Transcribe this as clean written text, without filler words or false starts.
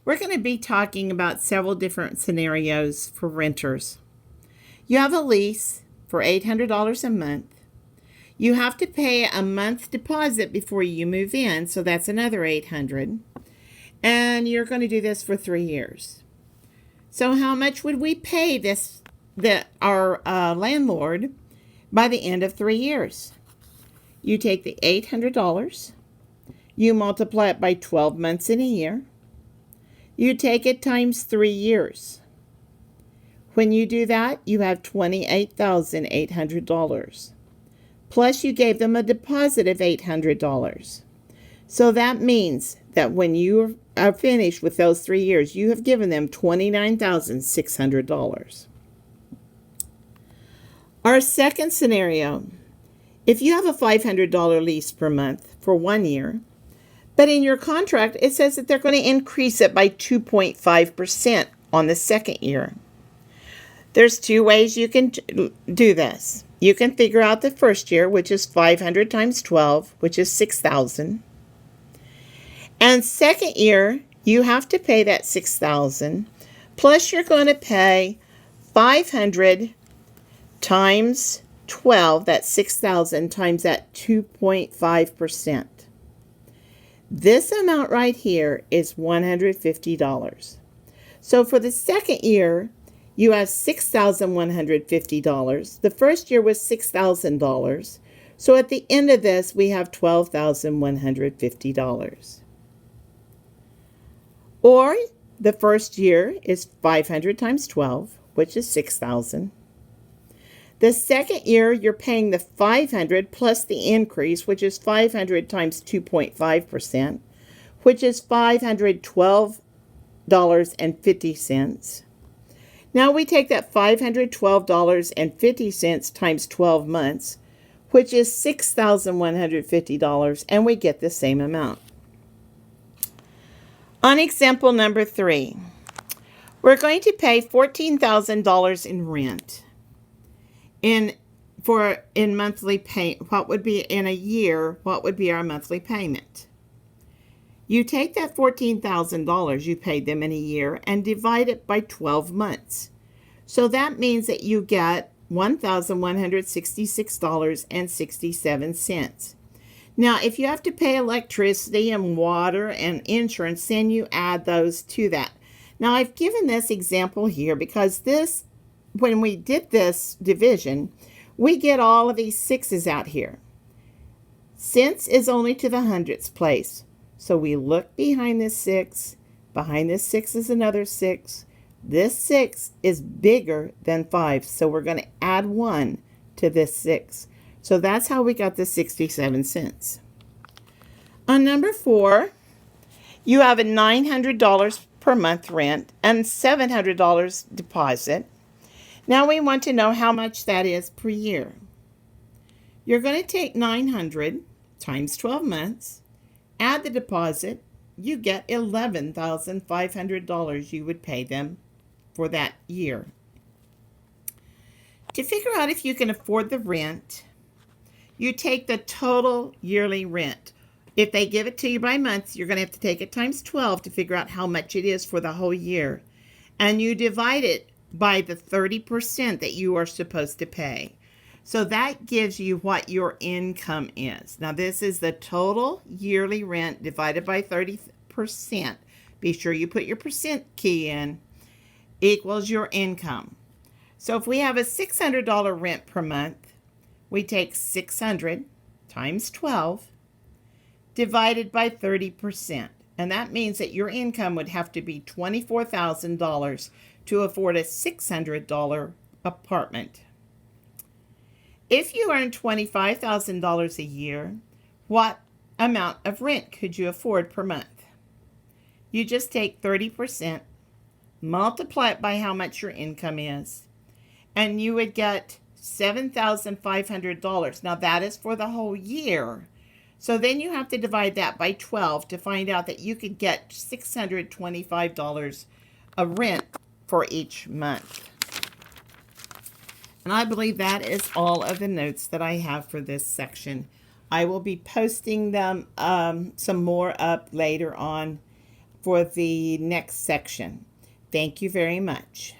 We're going to be talking about several different scenarios for renters. You have a lease for $800 a month. You have to pay a month deposit before you move in, so that's another $800. And you're going to do this for 3 years. So how much would we pay our landlord by the end of 3 years? You take the $800, you multiply it by 12 months in a year, you take it times 3 years. When you do that, you have $28,800. Plus you gave them a deposit of $800. So that means that when you are finished with those 3 years, you have given them $29,600. Our second scenario, if you have a $500 lease per month for 1 year, but in your contract it says that they're going to increase it by 2.5% on the second year. There's 2 ways you can do this. You can figure out the first year, which is 500 times 12, which is 6,000. And second year, you have to pay that 6,000, plus you're going to pay 500 times 12, that's 6,000 times that 2.5%. This amount right here is $150. So for the second year, you have $6,150. The first year was $6,000. So at the end of this, we have $12,150. Or the first year is 500 times 12, which is 6,000. The second year, you're paying the 500 plus the increase, which is 500 times 2.5%, which is $512.50. Now we take that $512.50 times 12 months, which is $6,150, and we get the same amount. On example number 3, we're going to pay $14,000 in rent. In monthly payment, what would be in a year, what would be our monthly payment? You take that $14,000 you paid them in a year and divide it by 12 months. So that means that you get $1,166.67. Now, if you have to pay electricity and water and insurance, then you add those to that. Now, I've given this example here because when we did this division, we get all of these sixes out here. Cents is only to the hundredths place. So we look behind this 6. Behind this 6 is another 6. This 6 is bigger than 5, so we're going to add 1 to this 6. So that's how we got the 67 cents. On number 4, you have a $900 per month rent and $700 deposit. Now we want to know how much that is per year. You're going to take 900 times 12 months, add the deposit, you get $11,500 you would pay them for that year. To figure out if you can afford the rent, you take the total yearly rent. If they give it to you by month, you're going to have to take it times 12 to figure out how much it is for the whole year. And you divide it by the 30% that you are supposed to pay. So that gives you what your income is. Now this is the total yearly rent divided by 30%. Be sure you put your percent key in, equals your income. So if we have a $600 rent per month, we take 600 times 12 divided by 30%. And that means that your income would have to be $24,000 to afford a $600 apartment. If you earn $25,000 a year, what amount of rent could you afford per month? You just take 30%, multiply it by how much your income is, and you would get $7,500. Now that is for the whole year. So then you have to divide that by 12 to find out that you could get $625 of rent for each month. And I believe that is all of the notes that I have for this section. I will be posting them some more up later on for the next section. Thank you very much.